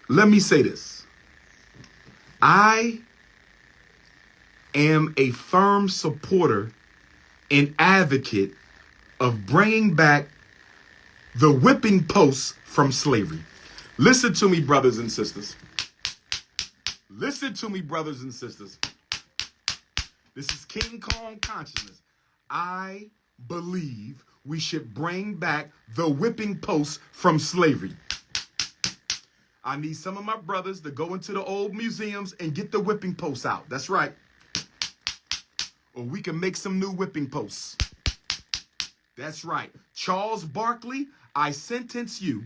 let me say this. I am a firm supporter and advocate of bringing back the whipping post from slavery. Listen to me, brothers and sisters. Listen to me, brothers and sisters. This is King Kong consciousness. I believe we should bring back the whipping post from slavery. I need some of my brothers to go into the old museums and get the whipping posts out. That's right. Or we can make some new whipping posts. That's right. Charles Barkley, I sentence you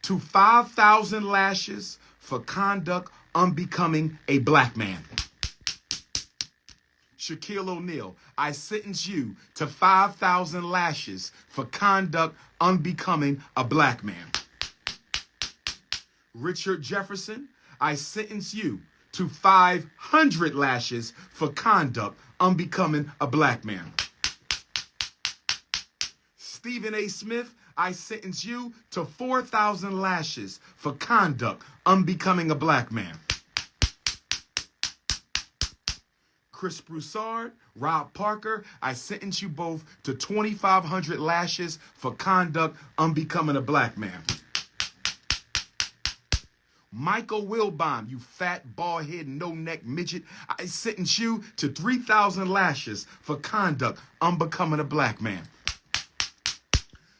to 5,000 lashes for conduct unbecoming a black man. Shaquille O'Neal, I sentence you to 5,000 lashes for conduct unbecoming a black man. Richard Jefferson, I sentence you to 500 lashes for conduct unbecoming a black man. Stephen A. Smith, I sentence you to 4,000 lashes for conduct unbecoming a black man. Chris Broussard, Rob Parker, I sentence you both to 2,500 lashes for conduct unbecoming a black man. Michael Wilbon, you fat, bald-head, no-neck midget, I sentence you to 3,000 lashes for conduct unbecoming a black man.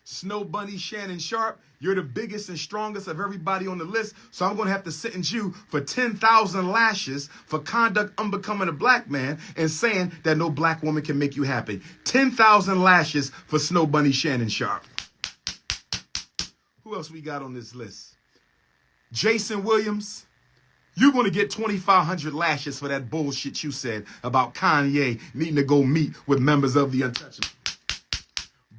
Snow Bunny Shannon Sharp, you're the biggest and strongest of everybody on the list, so I'm going to have to sentence you for 10,000 lashes for conduct unbecoming a black man and saying that no black woman can make you happy. 10,000 lashes for Snow Bunny Shannon Sharp. Who else we got on this list? Jason Williams, you're going to get 2,500 lashes for that bullshit you said about Kanye needing to go meet with members of the Untouchables.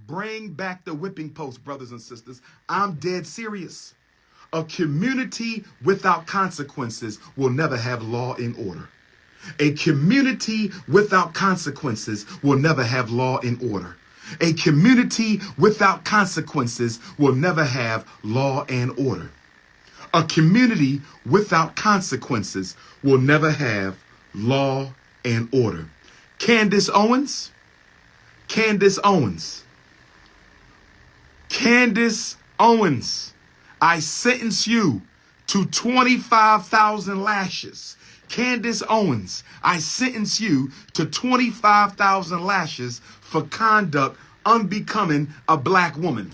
Bring back the whipping post, brothers and sisters. I'm dead serious. A community without consequences will never have law and order. A community without consequences will never have law and order. A community without consequences will never have law and order. A community without consequences will never have law and order. Candace Owens, I sentence you to 25,000 lashes. Candace Owens, I sentence you to 25,000 lashes for conduct unbecoming a black woman.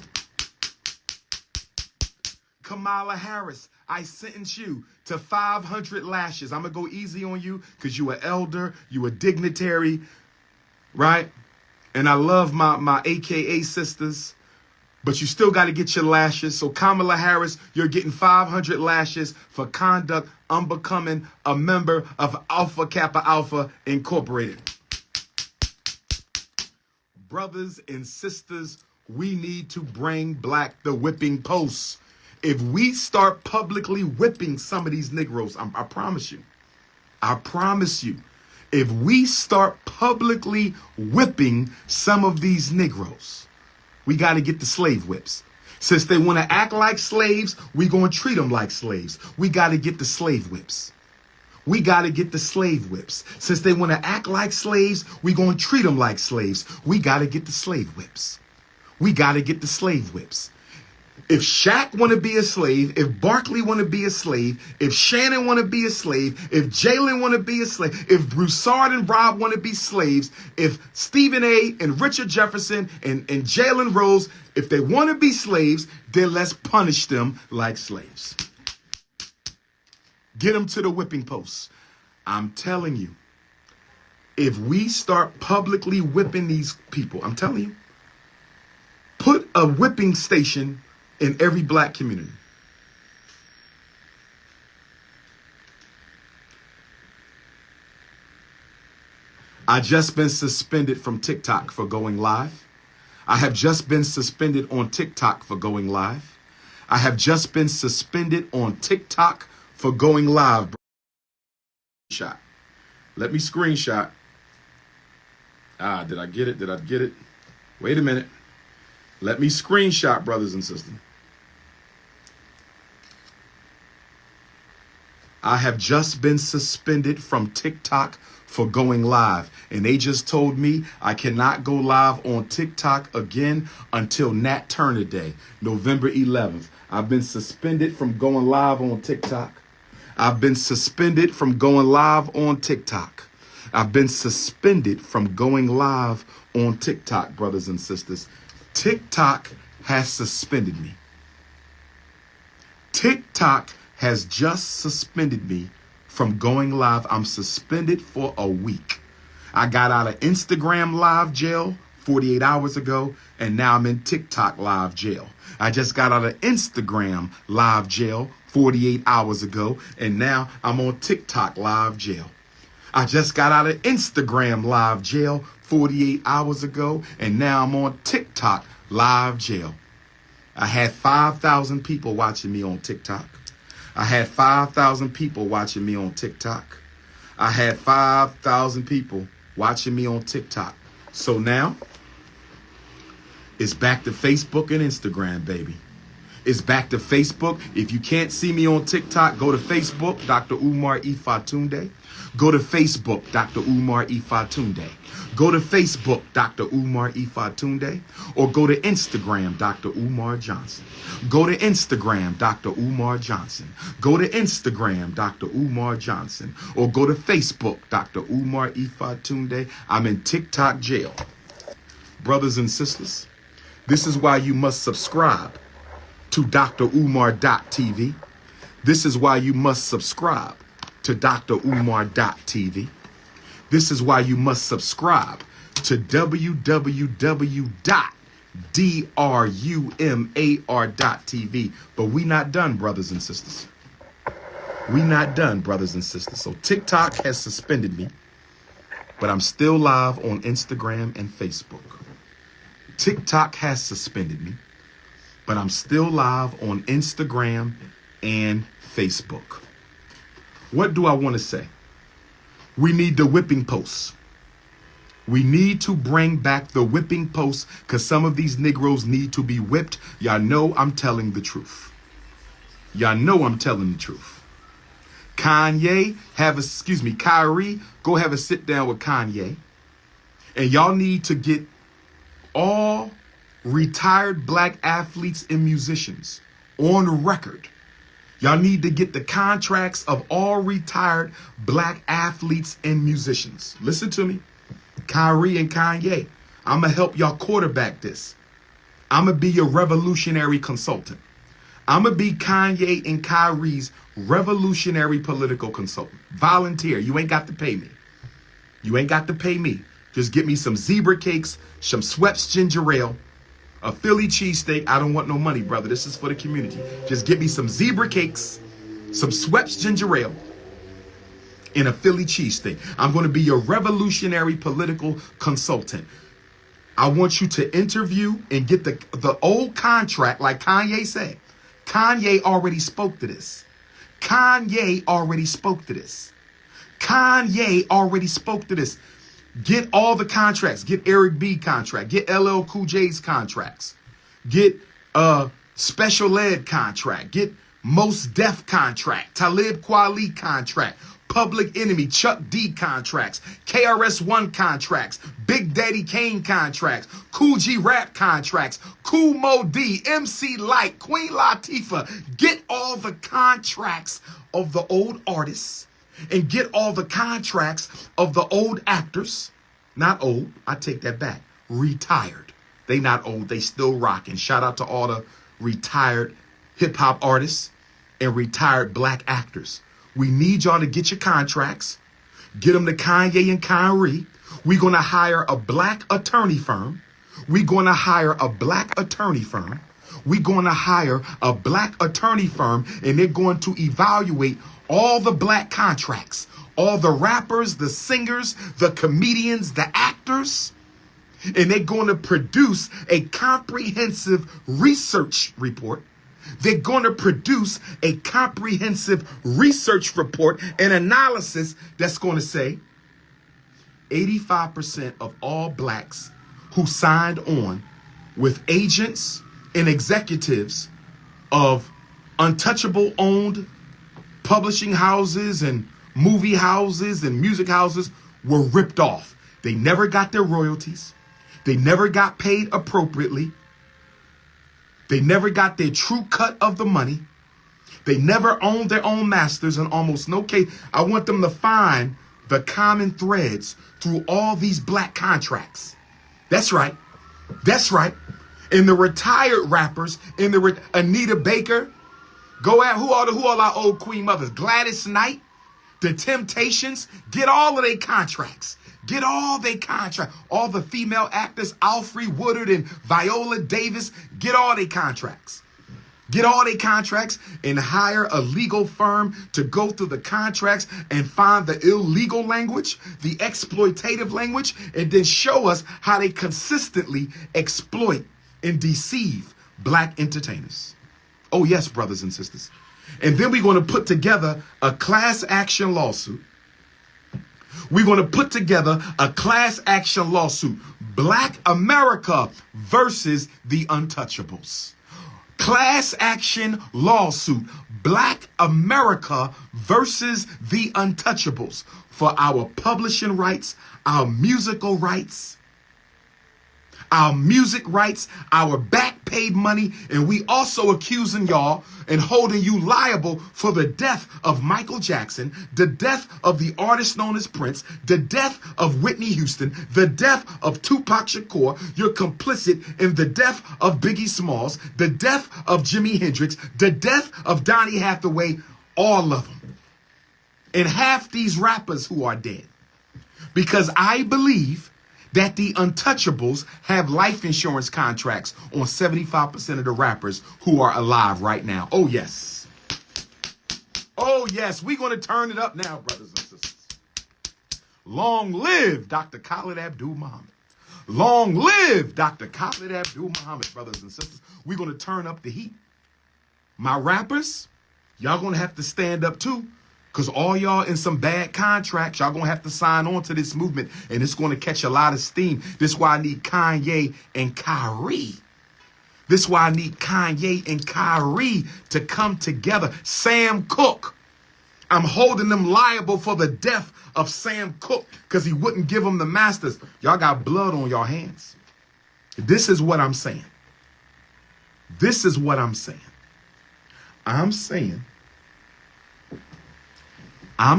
Kamala Harris, I sentence you to 500 lashes. I'm going to go easy on you because you an elder, you a dignitary, right? And I love my AKA sisters, but you still got to get your lashes. So Kamala Harris, you're getting 500 lashes for conduct unbecoming a member of Alpha Kappa Alpha Incorporated. Brothers and sisters, we need to bring back the whipping posts. If we start publicly whipping some of these Negroes, I promise you, if we start publicly whipping some of these Negroes, we got to get the slave whips. Since they want to act like slaves, we going to treat them like slaves. We got to get the slave whips. Since they want to act like slaves, we going to treat them like slaves. We got to get the slave whips. If Shaq want to be a slave, if Barkley want to be a slave, if Shannon want to be a slave, if Jalen want to be a slave, if Broussard and Rob want to be slaves, if Stephen A. and Richard Jefferson and Jalen Rose, if they want to be slaves, then let's punish them like slaves. Get them to the whipping post. I'm telling you, if we start publicly whipping these people, I'm telling you, put a whipping station in every black community. I just been suspended from TikTok for going live. I have just been suspended on TikTok for going live. I have just been suspended on TikTok for going live. Let me screenshot. Did I get it? Wait a minute. Let me screenshot, brothers and sisters. I have just been suspended from TikTok for going live. And they just told me I cannot go live on TikTok again until Nat Turner Day, November 11th. I've been suspended from going live on TikTok. I've been suspended from going live on TikTok. I've been suspended from going live on TikTok, brothers and sisters. TikTok has suspended me. TikTok has just suspended me from going live. I'm suspended for a week. I got out of Instagram live jail 48 hours ago, and now I'm in TikTok live jail. I just got out of Instagram live jail 48 hours ago, and now I'm on TikTok live jail. I just got out of Instagram live jail 48 hours ago, and now I'm on TikTok live jail. I had 5,000 people watching me on TikTok. I had 5,000 people watching me on TikTok. I had 5,000 people watching me on TikTok. So now it's back to Facebook and Instagram, baby. It's back to Facebook. If you can't see me on TikTok, go to Facebook, DR.UMAR Ifatunde. Go to Facebook, DR.UMAR Ifatunde. Go to Facebook, DR.UMAR Ifatunde, or go to Instagram, DrUmarJohnson. Go to Instagram, DrUmarJohnson. Go to Instagram, DrUmarJohnson, or go to Facebook, DR.UMAR Ifatunde. I'm in TikTok jail. Brothers and sisters, this is why you must subscribe to DrUMAR.TV. This is why you must subscribe to DrUMAR.TV. This is why you must subscribe to www.DrUMAR.TV. But we not done, brothers and sisters. We not done, brothers and sisters. So TikTok has suspended me, but I'm still live on Instagram and Facebook. TikTok has suspended me, but I'm still live on Instagram and Facebook. What do I want to say? We need the whipping posts. We need to bring back the whipping posts because some of these Negroes need to be whipped. Y'all know I'm telling the truth. Y'all know I'm telling the truth. Kyrie, go have a sit down with Kanye. And y'all need to get all retired black athletes and musicians on record. Y'all need to get the contracts of all retired black athletes and musicians. Listen to me. Kyrie and Kanye, I'm going to help y'all quarterback this. I'm going to be your revolutionary consultant. I'm going to be Kanye and Kyrie's revolutionary political consultant. Volunteer. You ain't got to pay me. You ain't got to pay me. Just get me some zebra cakes, some Schweppes ginger ale, a Philly cheesesteak. I don't want no money, brother. This is for the community. Just get me some zebra cakes, some Schweppes ginger ale, and a Philly cheesesteak. I'm going to be your revolutionary political consultant. I want you to interview and get the old contract like Kanye said. Kanye already spoke to this. Kanye already spoke to this. Kanye already spoke to this. Get all the contracts. Get Eric B contract. Get LL Cool J's contracts. Get Special Ed contract. Get Most Def contract. Talib Kweli contract. Public Enemy, Chuck D contracts. KRS-One contracts. Big Daddy Kane contracts. Cool G Rap contracts. Cool Mo D, MC Light, Queen Latifah. Get all the contracts of the old artists. And get all the contracts of the old actors. Not old, I take that back. Retired. They not old, they still rocking. Shout out to all the retired hip hop artists and retired black actors. We need y'all to get your contracts. Get them to Kanye and Kyrie. We're going to hire a black attorney firm. We're going to hire a black attorney firm. We're going to hire a black attorney firm, and they're going to evaluate all the black contracts, all the rappers, the singers, the comedians, the actors, and they're going to produce a comprehensive research report. They're going to produce a comprehensive research report and analysis that's going to say 85% of all blacks who signed on with agents and executives of untouchable owned publishing houses and movie houses and music houses were ripped off. They never got their royalties. They never got paid appropriately. They never got their true cut of the money. They never owned their own masters in almost no case. I want them to find the common threads through all these black contracts. That's right. That's right. And the retired rappers, in the Anita Baker, go at who are our old queen mothers? Gladys Knight, the Temptations, get all of their contracts. Get all their contracts. All the female actors, Alfre Woodard and Viola Davis, get all their contracts. Get all their contracts and hire a legal firm to go through the contracts and find the illegal language, the exploitative language, and then show us how they consistently exploit and deceive black entertainers. Oh, yes, brothers and sisters. And then we're going to put together a class action lawsuit. We're going to put together a class action lawsuit. Black America versus the Untouchables. Class action lawsuit. Black America versus the Untouchables for our publishing rights, our musical rights, our back paid money. And we also accusing y'all and holding you liable for the death of Michael Jackson, the death of the artist known as Prince, the death of Whitney Houston, the death of Tupac Shakur. You're complicit in the death of Biggie Smalls, the death of Jimi Hendrix, the death of Donny Hathaway, all of them. And half these rappers who are dead. Because I believe that the Untouchables have life insurance contracts on 75% of the rappers who are alive right now. Oh, yes. Oh, yes. We're going to turn it up now, brothers and sisters. Long live Dr. Khalid Abdul-Muhammad. Long live Dr. Khalid Abdul-Muhammad, brothers and sisters. We're going to turn up the heat. My rappers, y'all going to have to stand up too. Because all y'all in some bad contracts, y'all going to have to sign on to this movement. And it's going to catch a lot of steam. This is why I need Kanye and Kyrie. This is why I need Kanye and Kyrie to come together. Sam Cooke. I'm holding them liable for the death of Sam Cooke because he wouldn't give them the masters. Y'all got blood on your hands. This is what I'm saying. This is what I'm saying. I'm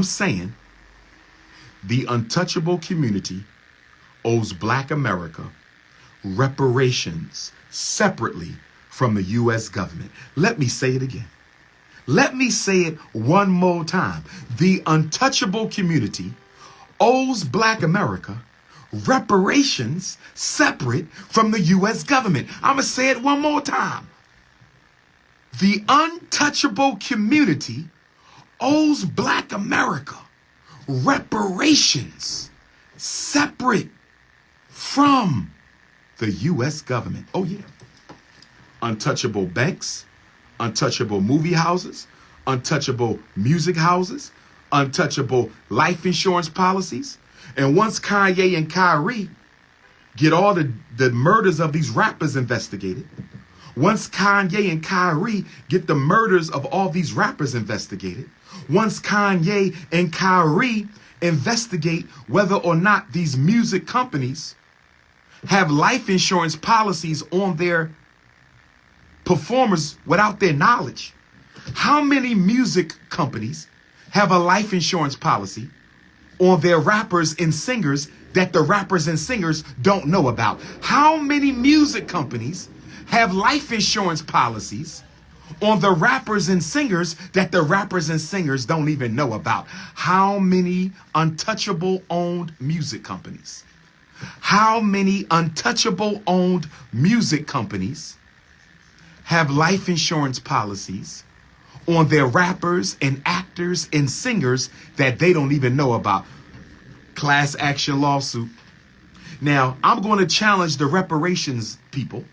saying the untouchable community owes Black America reparations separately from the U.S. government. Let me say it again. Let me say it one more time. The untouchable community owes Black America reparations separate from the U.S. government. I'm going to say it one more time. The untouchable community owes Black America reparations separate from the U.S. government. Oh, yeah. Untouchable banks, untouchable movie houses, untouchable music houses, untouchable life insurance policies. And once Kanye and Kyrie get all the murders of these rappers investigated, once Kanye and Kyrie get the murders of all these rappers investigated, once Kanye and Kyrie investigate whether or not these music companies have life insurance policies on their performers without their knowledge. How many music companies have a life insurance policy on their rappers and singers that the rappers and singers don't know about? How many music companies have life insurance policies on the rappers and singers that the rappers and singers don't even know about? How many untouchable owned music companies? How many untouchable owned music companies have life insurance policies on their rappers and actors and singers that they don't even know about? Class action lawsuit. Now, I'm going to challenge the reparations people.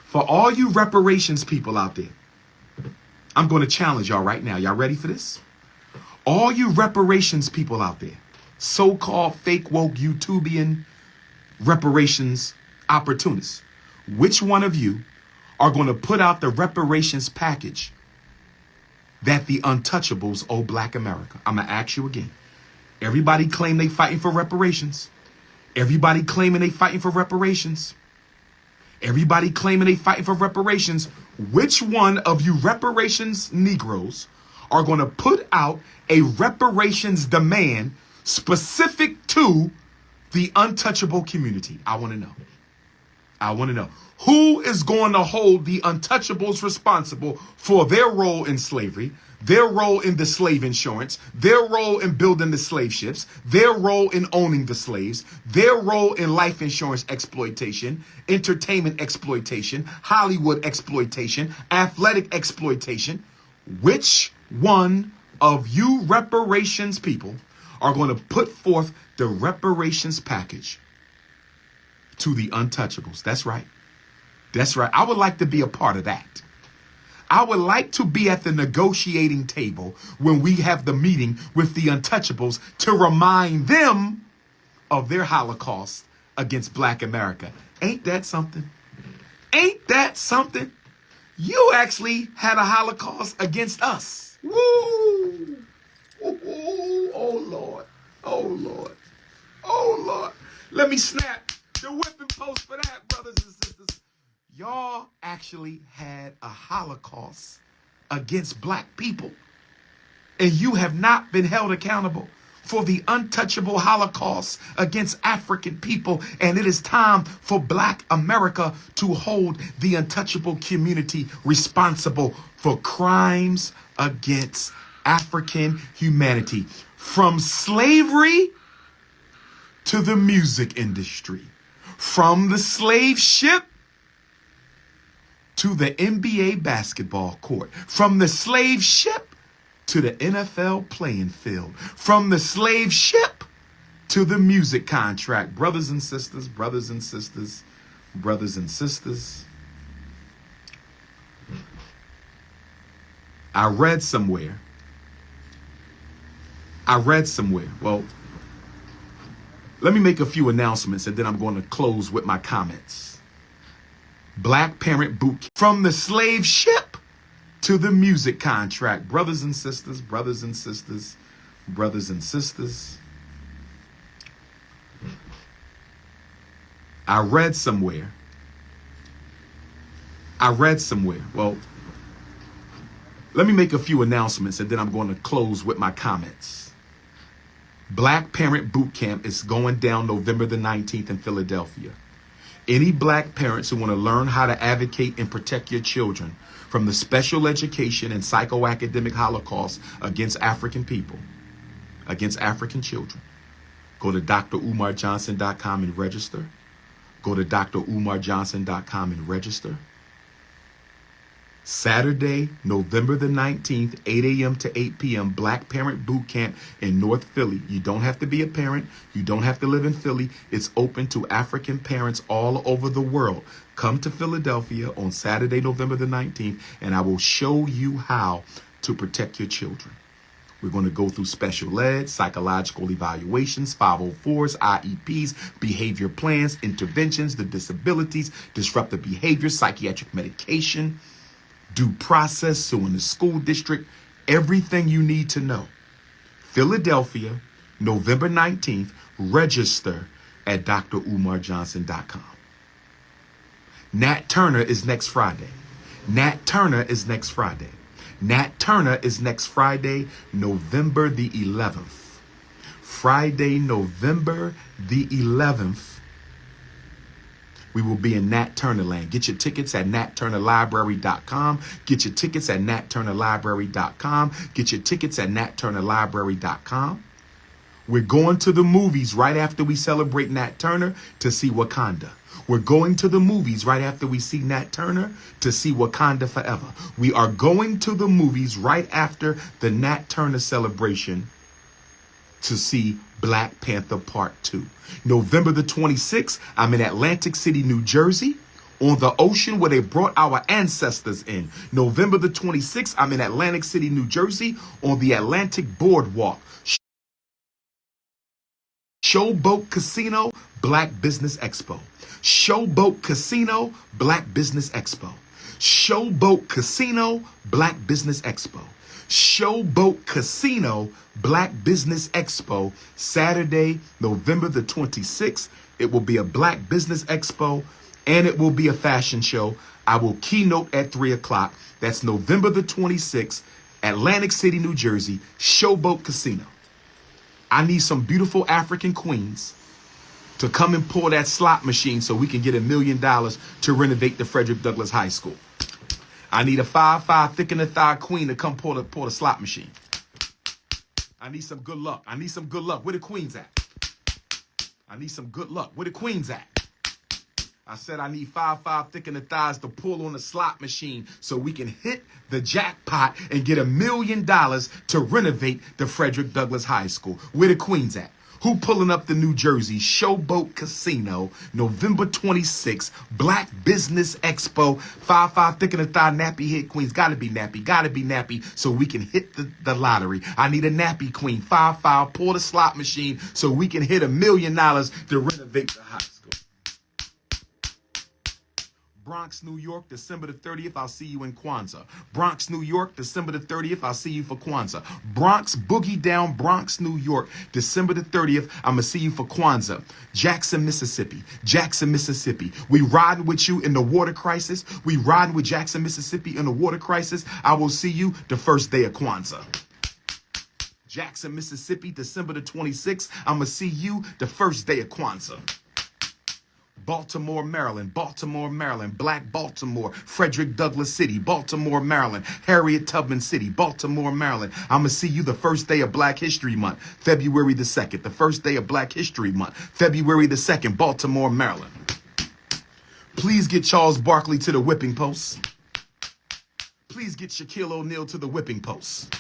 For all you reparations people out there, I'm going to challenge y'all right now. Y'all ready for this? All you reparations people out there, so-called fake woke YouTubian reparations opportunists, which one of you are going to put out the reparations package that the untouchables owe black America? I'm going to ask you again. Everybody claim they fighting for reparations. Everybody claiming they fighting for reparations. Everybody claiming they fighting for reparations. Which one of you reparations Negroes are going to put out a reparations demand specific to the untouchable community? I want to know. I want to know. Who is going to hold the untouchables responsible for their role in slavery, their role in the slave insurance, their role in building the slave ships, their role in owning the slaves, their role in life insurance exploitation, entertainment exploitation, Hollywood exploitation, athletic exploitation? Which one of you reparations people are going to put forth the reparations package to the untouchables? That's right. That's right. I would like to be a part of that. I would like to be at the negotiating table when we have the meeting with the untouchables to remind them of their Holocaust against black America. Ain't that something? Ain't that something? You actually had a Holocaust against us. Woo! Ooh, oh, Lord. Oh, Lord. Oh, Lord. Let me snap the whipping post for that, brothers and sisters. Y'all actually had a Holocaust against black people. And you have not been held accountable for the untouchable Holocaust against African people. And it is time for black America to hold the untouchable community responsible for crimes against African humanity. From slavery to the music industry, from the slave ship to the NBA basketball court, from the slave ship to the NFL playing field, from the slave ship to the music contract. Brothers and sisters, brothers and sisters, brothers and sisters. I read somewhere. Well, let me make a few announcements and then I'm going to close with my comments. Black Parent Boot Camp. From the slave ship to the music contract. Brothers and sisters, brothers and sisters, brothers and sisters. I read somewhere. Well, let me make a few announcements and then I'm going to close with my comments. Black Parent Boot Camp is going down November the 19th in Philadelphia. Any black parents who want to learn how to advocate and protect your children from the special education and psychoacademic Holocaust against African people, against African children, go to DrUmarJohnson.com and register. Go to DrUmarJohnson.com and register. Saturday, November the 19th, 8 a.m. to 8 p.m., Black Parent Boot Camp in North Philly. You don't have to be a parent. You don't have to live in Philly. It's open to African parents all over the world. Come to Philadelphia on Saturday, November the 19th, and I will show you how to protect your children. We're going to go through special ed, psychological evaluations, 504s, IEPs, behavior plans, interventions, the disabilities, disruptive behavior, psychiatric medication, due process, suing the school district, everything you need to know. Philadelphia, November 19th, register at DrUmarJohnson.com. Nat Turner is next Friday. Nat Turner is next Friday. Nat Turner is next Friday, November the 11th. Friday, November the 11th. We will be in Nat Turner land. Get your tickets at natturnerlibrary.com. Get your tickets at natturnerlibrary.com. Get your tickets at natturnerlibrary.com. We're going to the movies right after we celebrate Nat Turner to see Wakanda. We're going to the movies right after we see Nat Turner to see Wakanda Forever. We are going to the movies right after the Nat Turner celebration to see Black Panther Part 2. November the 26th, I'm in Atlantic City, New Jersey, on the ocean where they brought our ancestors in. November the 26th, I'm in Atlantic City, New Jersey, on the Atlantic Boardwalk. Showboat Casino, Black Business Expo. Showboat Casino, Black Business Expo. Showboat Casino, Black Business Expo. Showboat Casino Black Business Expo, Saturday, November the 26th. It will be a Black Business Expo and it will be a fashion show. I will keynote at 3 o'clock. That's November the 26th, Atlantic City, New Jersey, Showboat Casino. I need some beautiful African queens to come and pull that slot machine so we can get $1 million to renovate the Frederick Douglass High School. I need a 5'5" thick in the thigh queen to come pull the slot machine. I need some good luck. I need some good luck. Where the queens at? I need some good luck. Where the queens at? I said I need 5'5" thick in the thighs to pull on the slot machine so we can hit the jackpot and get $1 million to renovate the Frederick Douglass High School. Where the queens at? Who pulling up the New Jersey Showboat Casino, November 26th, Black Business Expo, 5'5" thick in the thigh, nappy head queens. Gotta be nappy, so we can hit the lottery. I need a nappy queen, 5'5", pull the slot machine so we can hit $1 million to renovate the high school. Bronx, New York, December the 30th, I'll see you in Kwanzaa. Bronx, New York, December the 30th, I'll see you for Kwanzaa. Bronx, Boogie Down, Bronx, New York, December the 30th, I'm going to see you for Kwanzaa. Jackson, Mississippi. We riding with you in the water crisis. We riding with Jackson, Mississippi in the water crisis. I will see you the first day of Kwanzaa. Jackson, Mississippi, December the 26th, I'm going to see you the first day of Kwanzaa. Baltimore, Maryland, Black Baltimore, Frederick Douglass City, Baltimore, Maryland, Harriet Tubman City, Baltimore, Maryland. I'm going to see you the first day of Black History Month, February the 2nd, the first day of Black History Month, February the 2nd, Baltimore, Maryland. Please get Charles Barkley to the whipping post. Please get Shaquille O'Neal to the whipping post.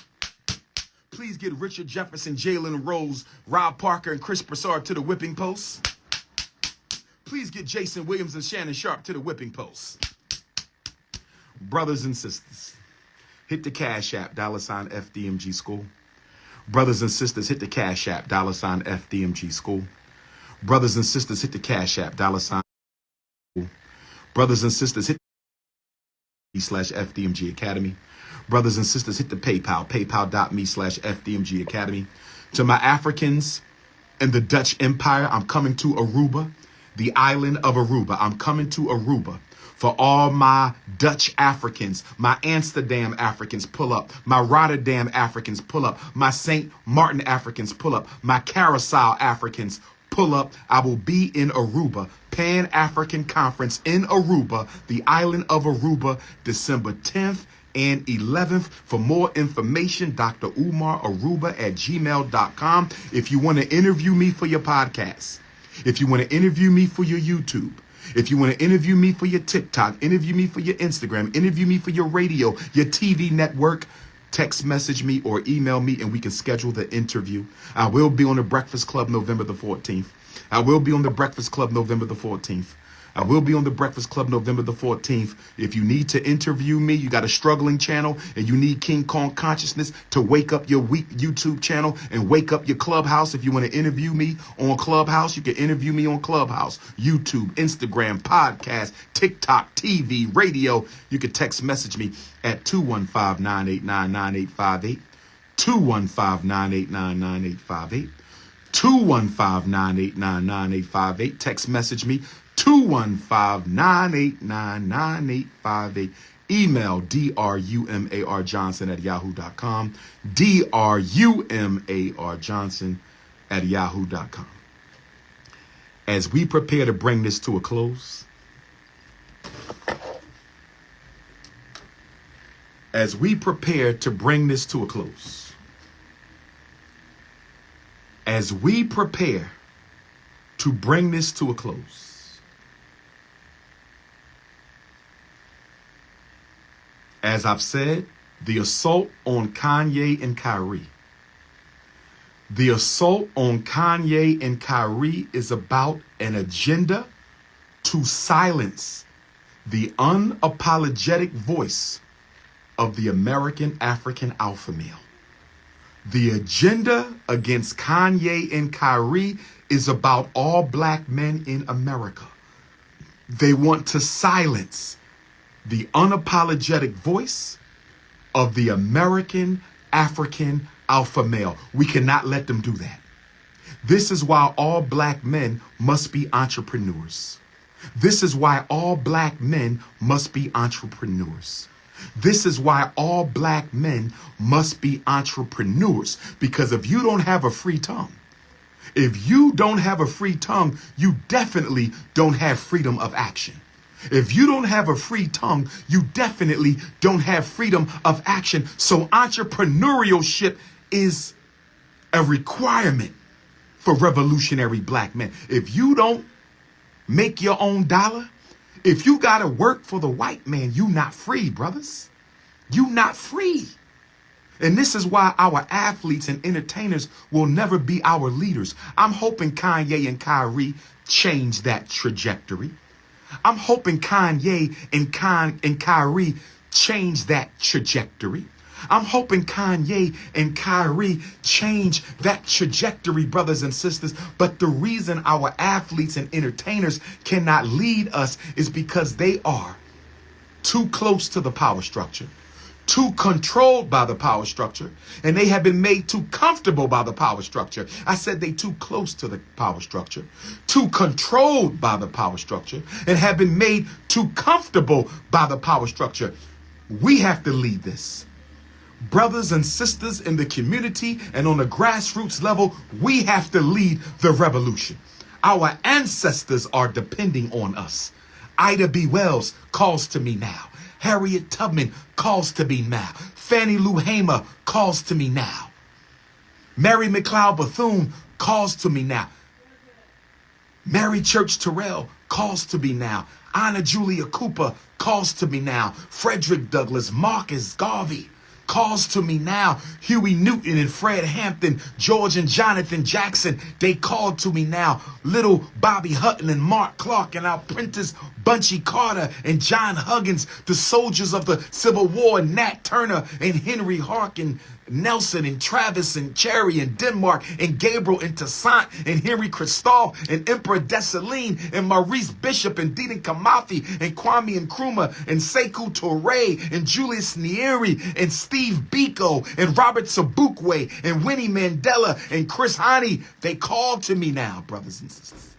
Please get Richard Jefferson, Jalen Rose, Rob Parker, and Chris Broussard to the whipping post. Please get Jason Williams and Shannon Sharp to the whipping post. Brothers and sisters, hit the Cash App, $FDMG School. Brothers and sisters, hit the Cash App, $FDMG School. Brothers and sisters, hit the Cash App, $School. Brothers and sisters, hit /FDMG Academy. Brothers and sisters, hit the PayPal, paypal.me/FDMG Academy. To my Africans in the Dutch Empire, I'm coming to Aruba. The island of Aruba. I'm coming to Aruba. For all my Dutch Africans, my Amsterdam Africans, pull up. My Rotterdam Africans, pull up. My St. Martin Africans, pull up. My Carousel Africans, pull up. I will be in Aruba. Pan-African Conference in Aruba, the island of Aruba, December 10th and 11th. For more information, DrUmarAruba@gmail.com. If you want to interview me for your podcast, if you want to interview me for your YouTube, if you want to interview me for your TikTok, interview me for your Instagram, interview me for your radio, your TV network, text message me or email me and we can schedule the interview. I will be on the Breakfast Club November the 14th. I will be on the Breakfast Club November the 14th. I will be on the Breakfast Club November the 14th. If you need to interview me, you got a struggling channel and you need King Kong consciousness to wake up your weak YouTube channel and wake up your Clubhouse. If you want to interview me on Clubhouse, you can interview me on Clubhouse, YouTube, Instagram, podcast, TikTok, TV, radio. You can text message me at 215-989-9858, 215-989-9858, 215-989-9858. Text message me 215-989-9858. Email DrUmarJohnson@yahoo.com. DrUmarJohnson@yahoo.com. As we prepare to bring this to a close, as we prepare to bring this to a close, as we prepare to bring this to a close, as I've said, the assault on Kanye and Kyrie. The assault on Kanye and Kyrie is about an agenda to silence the unapologetic voice of the American African alpha male. The agenda against Kanye and Kyrie is about all black men in America. They want to silence the unapologetic voice of the American African alpha male. We cannot let them do that. This is why all black men must be entrepreneurs. This is why all black men must be entrepreneurs. This is why all black men must be entrepreneurs. Because if you don't have a free tongue, if you don't have a free tongue, you definitely don't have freedom of action. If you don't have a free tongue, you definitely don't have freedom of action. So entrepreneurship is a requirement for revolutionary black men. If you don't make your own dollar, if you got to work for the white man, you not free, brothers. You not free. And this is why our athletes and entertainers will never be our leaders. I'm hoping Kanye and Kyrie change that trajectory. I'm hoping Kanye and Kyrie change that trajectory. I'm hoping Kanye and Kyrie change that trajectory, brothers and sisters. But the reason our athletes and entertainers cannot lead us is because they are too close to the power structure, too controlled by the power structure, and they have been made too comfortable by the power structure. I said they too close to the power structure, too controlled by the power structure, and have been made too comfortable by the power structure. We have to lead this. Brothers and sisters in the community and on the grassroots level, we have to lead the revolution. Our ancestors are depending on us. Ida B. Wells calls to me now. Harriet Tubman calls to me now. Fannie Lou Hamer calls to me now. Mary McLeod Bethune calls to me now. Mary Church Terrell calls to me now. Anna Julia Cooper calls to me now. Frederick Douglass, Marcus Garvey calls to me now. Huey Newton and Fred Hampton, George and Jonathan Jackson, they call to me now. Little Bobby Hutton and Mark Clark and our Prentice Bunchy Carter and John Huggins, the soldiers of the Civil War, Nat Turner and Henry Harkin, Nelson and Travis and Cherry and Denmark and Gabriel and Toussaint and Henry Christophe and Emperor Dessalines and Maurice Bishop and Dedan Kamathi and Kwame Nkrumah and Sekou Touré and Julius Nyerere and Steve Biko and Robert Sobukwe and Winnie Mandela and Chris Hani. They call to me now, brothers and sisters.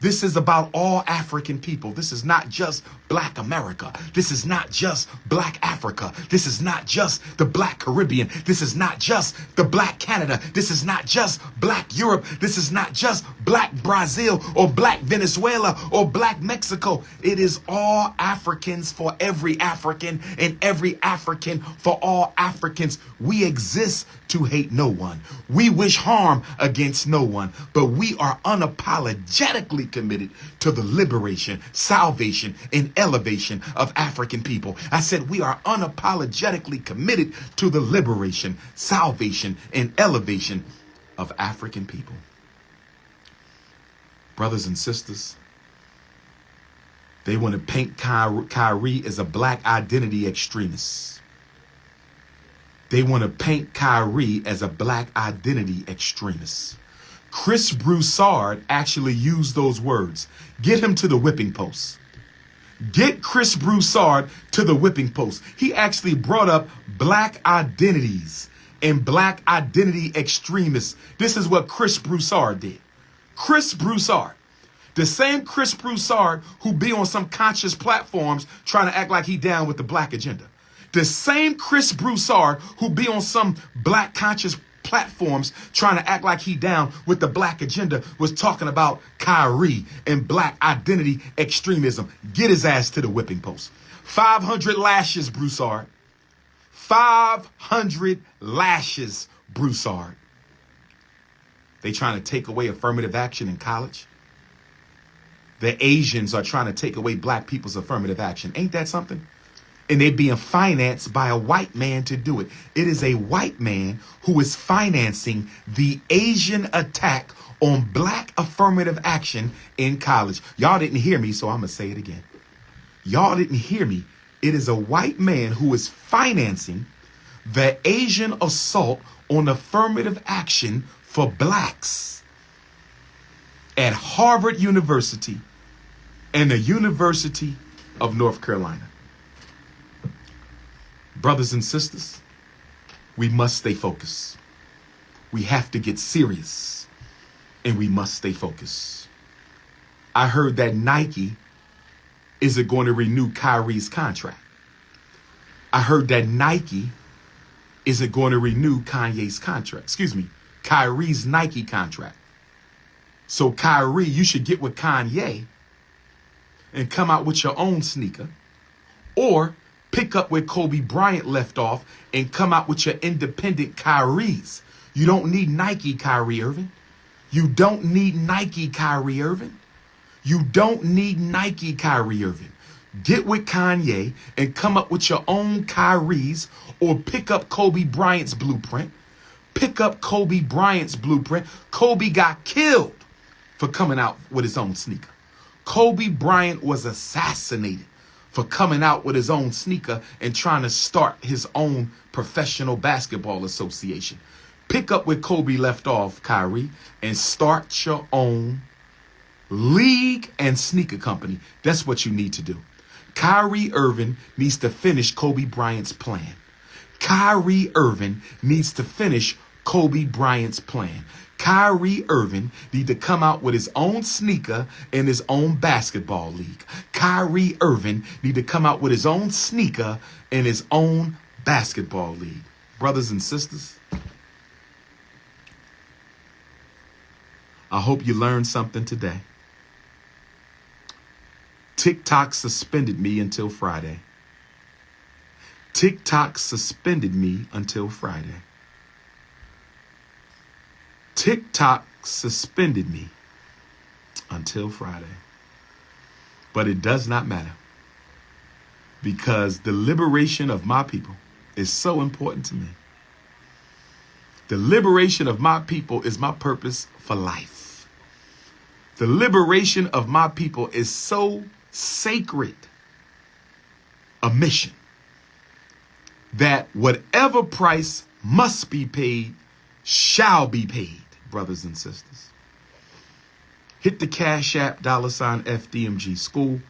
This is about all African people. This is not just Black America. This is not just Black Africa. This is not just the Black Caribbean. This is not just the Black Canada. This is not just Black Europe. This is not just Black Brazil or Black Venezuela or Black Mexico. It is all Africans for every African and every African for all Africans. We exist to hate no one. We wish harm against no one, but we are unapologetically committed to the liberation, salvation, and elevation of African people. I said we are unapologetically committed to the liberation, salvation, and elevation of African people. Brothers and sisters, they want to paint Kyrie as a black identity extremist. They want to paint Kyrie as a black identity extremist. Chris Broussard actually used those words. Get him to the whipping post. Get Chris Broussard to the whipping post. He actually brought up black identities and black identity extremists. This is what Chris Broussard did. Chris Broussard, the same Chris Broussard who be on some conscious platforms trying to act like he down with the black agenda. The same Chris Broussard who be on some black conscious platforms trying to act like he down with the black agenda was talking about Kyrie and black identity extremism. Get his ass to the whipping post. 500 lashes, Broussard. 500 lashes, Broussard. They trying to take away affirmative action in college. The Asians are trying to take away black people's affirmative action. Ain't that something? And they're being financed by a white man to do it. It is a white man who is financing the Asian attack on black affirmative action in college. Y'all didn't hear me, so I'm going to say it again. Y'all didn't hear me. It is a white man who is financing the Asian assault on affirmative action for blacks at Harvard University and the University of North Carolina. Brothers and sisters, we must stay focused. We have to get serious, and we must stay focused. I heard that Nike isn't going to renew Kyrie's contract. I heard that Nike isn't going to renew Kanye's contract. Kyrie's Nike contract. So Kyrie, you should get with Kanye and come out with your own sneaker, or pick up where Kobe Bryant left off and come out with your independent Kyries. You don't need Nike, Kyrie Irving. You don't need Nike, Kyrie Irving. You don't need Nike, Kyrie Irving. Get with Kanye and come up with your own Kyries, or pick up Kobe Bryant's blueprint. Pick up Kobe Bryant's blueprint. Kobe got killed for coming out with his own sneaker. Kobe Bryant was assassinated for coming out with his own sneaker and trying to start his own professional basketball association. Pick up where Kobe left off, Kyrie, and start your own league and sneaker company. That's what you need to do. Kyrie Irving needs to finish Kobe Bryant's plan. Kyrie Irving needs to finish Kobe Bryant's plan. Kyrie Irving need to come out with his own sneaker and his own basketball league. Kyrie Irving need to come out with his own sneaker and his own basketball league. Brothers and sisters, I hope you learned something today. TikTok suspended me until Friday. TikTok suspended me until Friday. TikTok suspended me until Friday. But it does not matter, because the liberation of my people is so important to me. The liberation of my people is my purpose for life. The liberation of my people is so sacred a mission that whatever price must be paid shall be paid, brothers and sisters. Hit the Cash App, $ FDMG School.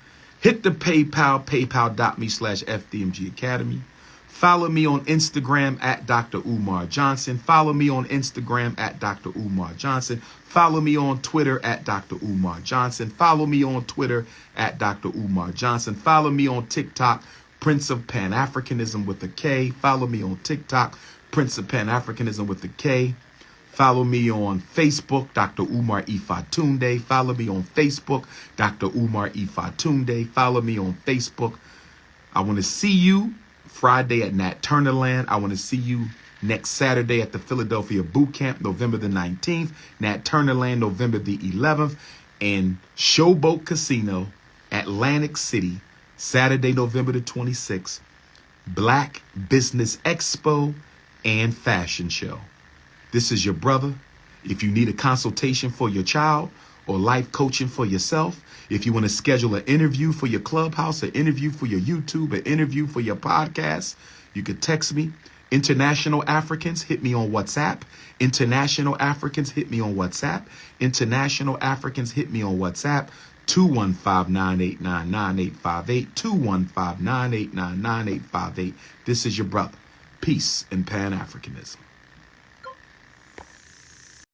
Hit the PayPal, paypal.me/FDMG Academy. Follow me on Instagram at DrUmarJohnson. Follow me on Instagram at DrUmarJohnson. Follow me on Twitter at DrUmarJohnson. Follow me on Twitter at DrUmarJohnson. Follow me on TikTok, Prince of Pan-Africanism with a K. Follow me on TikTok, Prince of Pan-Africanism with a K. Follow me on Facebook, Dr. Umar Ifatunde. Follow me on Facebook, Dr. Umar Ifatunde. Follow me on Facebook. I want to see you Friday at Nat Turner Land. I want to see you next Saturday at the Philadelphia Boot Camp, November the 19th. Nat Turner Land, November the 11th. And Showboat Casino, Atlantic City, Saturday, November the 26th. Black Business Expo and Fashion Show. This is your brother. If you need a consultation for your child or life coaching for yourself, if you want to schedule an interview for your clubhouse, an interview for your YouTube, an interview for your podcast, you can text me. International Africans, hit me on WhatsApp. International Africans, hit me on WhatsApp. International Africans, hit me on WhatsApp. 215-989-9858. 215-989-9858. This is your brother. Peace and Pan-Africanism.